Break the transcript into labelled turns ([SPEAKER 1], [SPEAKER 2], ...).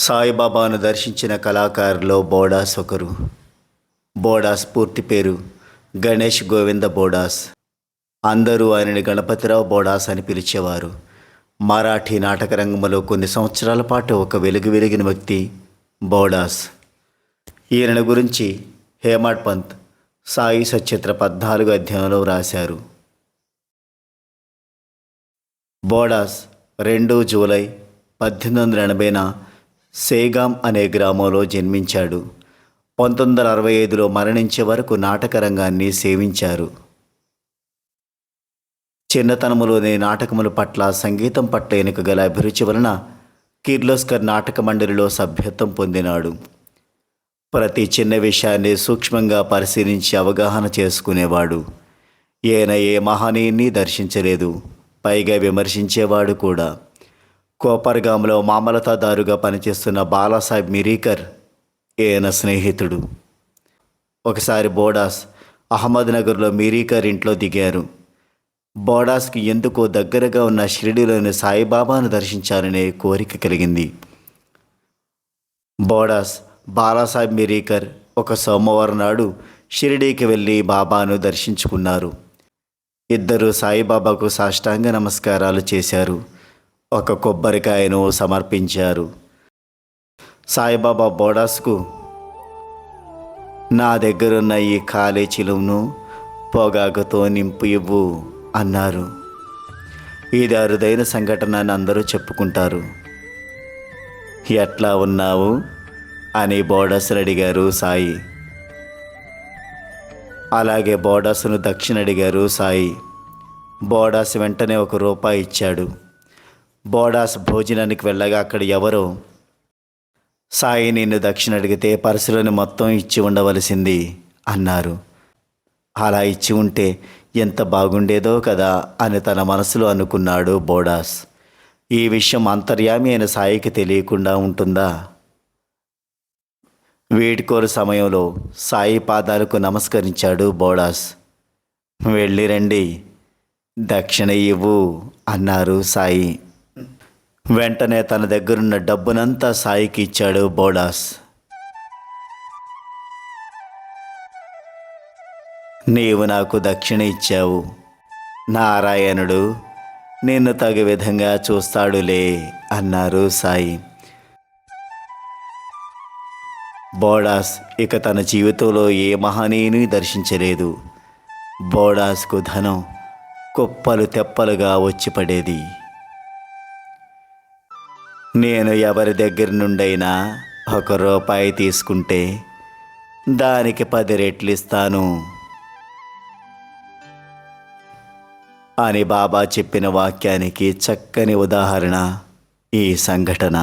[SPEAKER 1] సాయిబాబాను దర్శించిన కళాకారుల్లో బోడాస్ ఒకరు. బోడాస్ పూర్తి పేరు గణేష్ గోవింద బోడాస్. అందరూ ఆయనని గణపతిరావు బోడాస్ అని పిలిచేవారు. మరాఠీ నాటక రంగంలో కొన్ని సంవత్సరాల పాటు ఒక వెలిగిన వ్యక్తి బోడాస్. ఈయన గురించి హేమాడ్ పంత్ సాయి సచిత్ర 14 అధ్యాయంలో రాశారు. బోడాస్ 2 జూలై 1880న సేగాం అనే గ్రామంలో జన్మించాడు. 1965లో మరణించే వరకు నాటక రంగాన్ని సేవించారు. చిన్నతనములోనే నాటకముల పట్ల, సంగీతం పట్ల ఎనుక గల అభిరుచి వలన కిర్లోస్కర్ నాటక మండలిలో సభ్యత్వం పొందినాడు. ప్రతి చిన్న విషయాన్ని సూక్ష్మంగా పరిశీలించి అవగాహన చేసుకునేవాడు. ఈయన ఏ మహనీయుని దర్శించలేదు, పైగా విమర్శించేవాడు కూడా. కోపర్గాంలో మామలతాదారుగా పనిచేస్తున్న బాలాసాహెబ్ మిరీకర్ ఈయన స్నేహితుడు. ఒకసారి బోడాస్ అహ్మద్నగర్లో మిరీకర్ ఇంట్లో దిగారు. బోడాస్కి ఎందుకో దగ్గరగా ఉన్న షిరిడీలోని సాయిబాబాను దర్శించాలనే కోరిక కలిగింది. బోడాస్, బాలాసాహెబ్ మిరీకర్ ఒక సోమవారం నాడు షిరిడీకి వెళ్ళి బాబాను దర్శించుకున్నారు. ఇద్దరు సాయిబాబాకు సాష్టాంగ నమస్కారాలు చేశారు. ఒక కొబ్బరికాయను సమర్పించారు. సాయిబాబా బోడాస్కు, నా దగ్గరున్న ఈ ఖాళీ చిలువను పొగాకుతో నింపు ఇవ్వు అన్నారు. ఇది అరుదైన సంఘటన అని అందరూ చెప్పుకుంటారు. ఎట్లా ఉన్నావు అని బోడాస్ను అడిగారు సాయి. అలాగే బోడాస్ను దక్షిణ అడిగారు సాయి. బోడాస్ వెంటనే ₹1 ఇచ్చాడు. బోడాస్ భోజనానికి వెళ్ళగా అక్కడ ఎవరో, సాయి నిన్ను దక్షిణ అడిగితే పర్సులోని మొత్తం ఇచ్చి ఉండవలసింది అన్నారు. అలా ఇచ్చి ఉంటే ఎంత బాగుండేదో కదా అని తన మనసులో అనుకున్నాడు బోడాస్. ఈ విషయం అంతర్యామి అయిన సాయికి తెలియకుండా ఉంటుందా? వీడ్కోలు సమయంలో సాయి పాదాలకు నమస్కరించాడు బోడాస్. వెళ్ళిరండి, దక్షిణ ఇవ్వు అన్నారు సాయి. వెంటనే తన దగ్గరున్న డబ్బునంతా సాయికి ఇచ్చాడు బోడాస్. నీవు నాకు దక్షిణ ఇచ్చావు, నారాయణుడు నిన్ను తగు విధంగా చూస్తాడులే అన్నారు సాయి. బోడాస్ ఇక తన జీవితంలో ఏ మహనీయుని దర్శించలేదు. బోడాస్కు ధనం కుప్పలు తెప్పలుగా వచ్చి పడేది. నేను ఎవరి దగ్గర నుండైనా ₹1 తీసుకుంటే దానికి 10 రెట్లు ఇస్తాను అని బాబా చెప్పిన వాక్యానికి చక్కని ఉదాహరణ ఈ సంఘటన.